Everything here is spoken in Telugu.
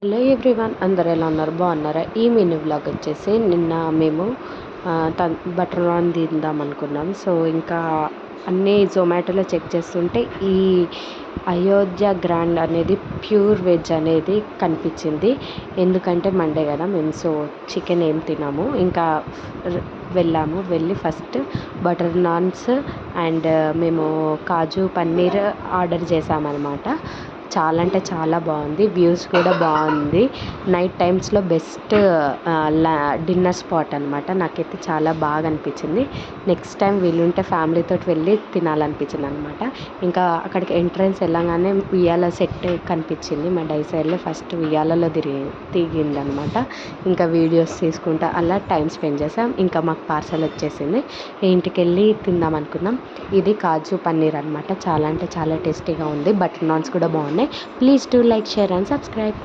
హలో ఎవ్రీవన్, అందరు ఎలా ఉన్నారు? బాగున్నారా? ఈ మినీ వ్లాగ్ వచ్చేసి నిన్న మేము బటర్ నాన్ తిందాం అనుకున్నాం. సో ఇంకా అన్నీ జొమాటోలో చెక్ చేస్తుంటే ఈ అయోధ్య గ్రాండ్ అనేది ప్యూర్ వెజ్ అనేది కనిపించింది. ఎందుకంటే మండే కదా మేము, సో చికెన్ ఏం తినాము. ఇంకా వెళ్ళి ఫస్ట్ బటర్ నాన్స్ అండ్ మేము కాజు పన్నీర్ ఆర్డర్ చేసామన్నమాట. చాలా అంటే చాలా బాగుంది, వ్యూస్ కూడా బాగుంది. నైట్ టైమ్స్లో బెస్ట్ డిన్నర్ స్పాట్ అనమాట. నాకైతే చాలా బాగా అనిపించింది. నెక్స్ట్ టైం వీలుంటే ఫ్యామిలీతో వెళ్ళి తినాలనిపించింది అనమాట. ఇంకా అక్కడికి ఎంట్రన్స్ వెళ్ళగానే ఉయ్యాల సెట్ కనిపించింది. మా డైసైడ్లో ఫస్ట్ ఉయ్యాలలో దిగింది అనమాట. ఇంకా వీడియోస్ తీసుకుంటా అలా టైం స్పెండ్ చేసాం. ఇంకా మాకు పార్సల్ వచ్చేసింది, ఇంటికి వెళ్ళి తిందాం అనుకున్నాం. ఇది కాజు పన్నీర్ అనమాట. చాలా అంటే చాలా టేస్టీగా ఉంది. బటర్ నాన్స్ కూడా బాగున్నాయి. Please do like, share and subscribe.